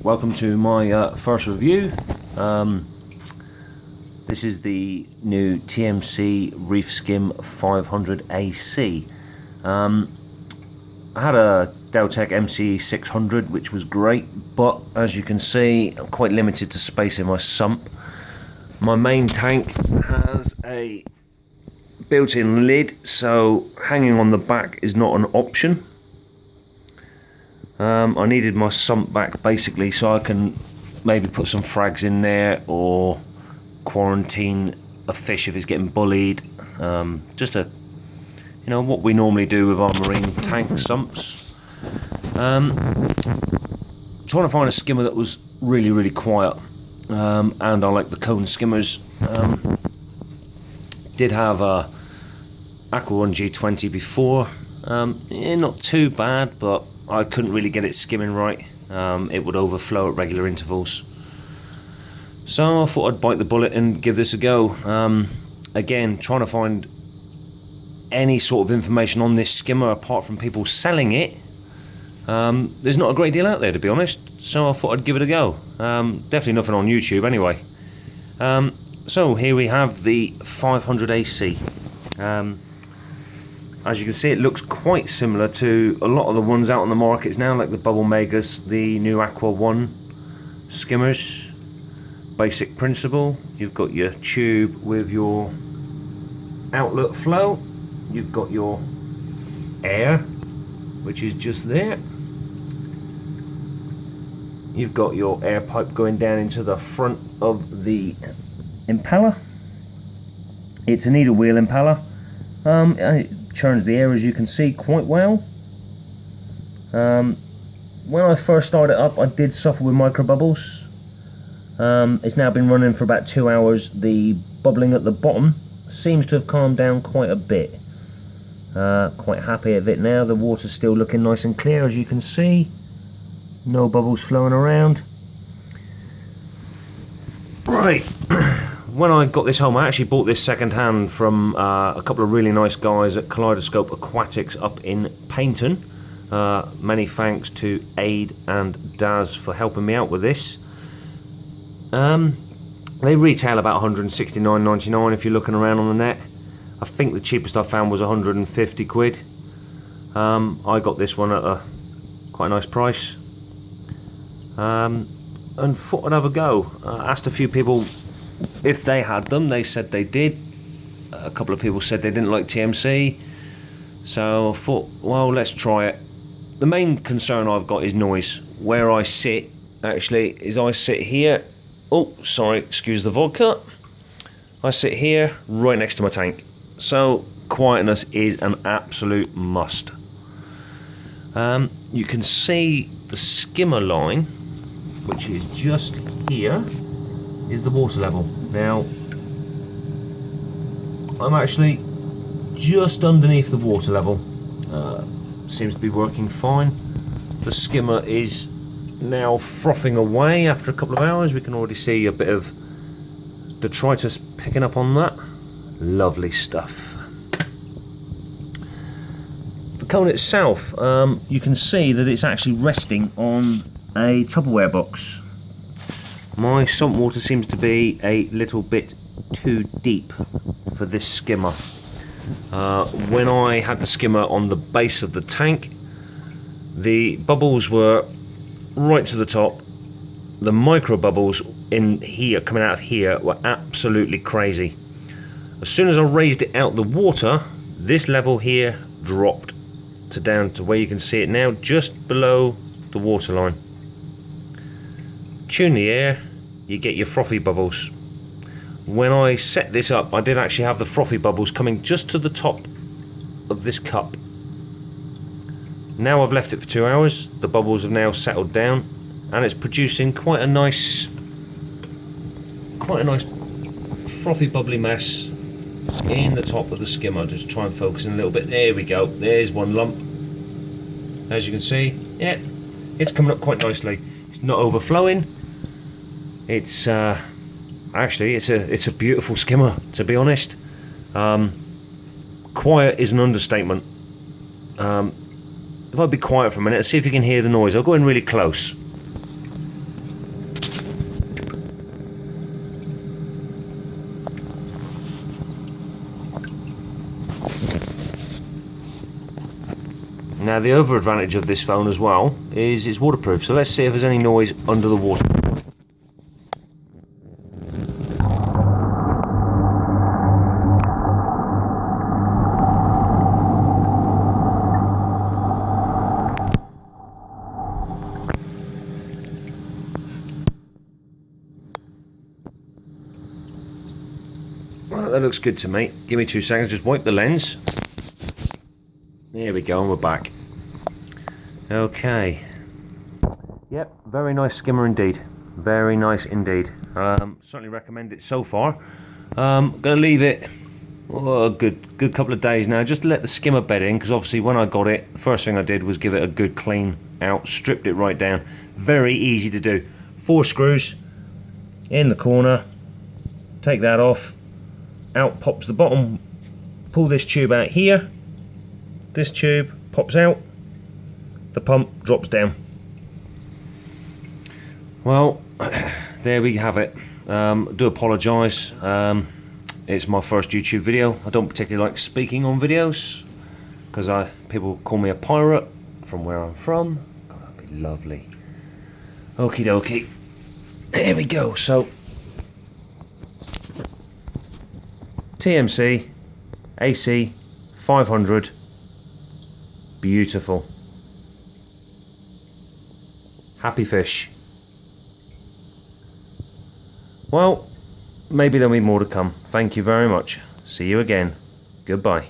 welcome to my first review. This is the new TMC Reef Skim 500 AC. I had a Deltec MC 600 which was great, but as you can see I'm quite limited to space in my sump. My main tank has a built-in lid, so hanging on the back is not an option. I needed my sump back basically so I can maybe put some frags in there or quarantine a fish if it's getting bullied. Just a, what we normally do with our marine tank sumps. Trying to find a skimmer that was really quiet, and I like the cone skimmers. Did have a Aqua 1 G20 before, not too bad, but I couldn't really get it skimming right. It would overflow at regular intervals. So I thought I'd bite the bullet and give this a go. Again, trying to find any sort of information on this skimmer apart from people selling it. There's not a great deal out there, to be honest, so I thought I'd give it a go. Definitely nothing on YouTube anyway. So here we have the 500 AC. As you can see, it looks quite similar to a lot of the ones out on the markets now, like the Bubble Megas, the new Aqua 1 skimmers. Basic principle: you've got your tube with your outlet flow, you've got your air, which is just there, you've got your air pipe going down into the front of the impeller. It's a needle wheel impeller. It churns the air, as you can see, quite well. When I first started up, I did suffer with micro bubbles. It's now been running for about 2 hours. The bubbling at the bottom seems to have calmed down quite a bit. Quite happy with it now. The water's still looking nice and clear, as you can see. No bubbles flowing around. Right. When I got this home, I actually bought this second hand from a couple of really nice guys at Kaleidoscope Aquatics up in Paynton. Many thanks to Aid and Daz for helping me out with this. They retail about £169.99 if you're looking around on the net. I think the cheapest I found was 150 quid. I got this one at a quite a nice price. And thought I'd have a go. Asked a few people if they had them. They said they did. A couple of people said they didn't like TMC, so I thought, well, let's try it. The main concern I've got is noise. Where I sit actually is I sit here. Oh, sorry, excuse the vodka. I sit here right next to my tank, so quietness is an absolute must. You can see the skimmer line, which is just here, is the water level. Now, I'm actually just underneath the water level. Seems to be working fine. The skimmer is now frothing away after a couple of hours. We can already see a bit of detritus picking up on that. Lovely stuff. The cone itself, you can see that it's actually resting on a Tupperware box. My sump water seems to be a little bit too deep for this skimmer. When I had the skimmer on the base of the tank, the bubbles were right to the top. The micro bubbles in here, coming out of here, were absolutely crazy. As soon as I raised it out the water, this level here dropped to down to where you can see it now, just below the water line. Tune the air, you get your frothy bubbles. When I set this up, I did actually have the frothy bubbles coming just to the top of this cup. Now I've left it for 2 hours, the bubbles have now settled down, and it's producing quite a nice frothy bubbly mess in the top of the skimmer. Just try and focus in a little bit. There we go, there's one lump. As you can see, yeah, it's coming up quite nicely. It's not overflowing. It's actually it's a beautiful skimmer, to be honest. Quiet is an understatement. If I be quiet for a minute, see if you can hear the noise. I'll go in really close. Now the other advantage of this phone as well is it's waterproof, so let's see if there's any noise under the water. Well, that looks good to me. Give me 2 seconds, just wipe the lens. There we go, and we're back. Okay. Yep, very nice skimmer indeed. Very nice indeed. Certainly recommend it so far. Gonna leave it a good couple of days now, just to let the skimmer bed in, because obviously when I got it, the first thing I did was give it a good clean out, stripped it right down. Very easy to do. 4 screws in the corner, take that off, out pops the bottom, pull this tube out here, this tube pops out, the pump drops down. Well, there we have it. Do apologise, it's my first YouTube video. I don't particularly like speaking on videos because people call me a pirate from where I'm from. God, that'd be lovely. Okie dokie, there we go. So TMC AC 500, beautiful. Happy fish. Well, maybe there'll be more to come. Thank you very much. See you again. Goodbye.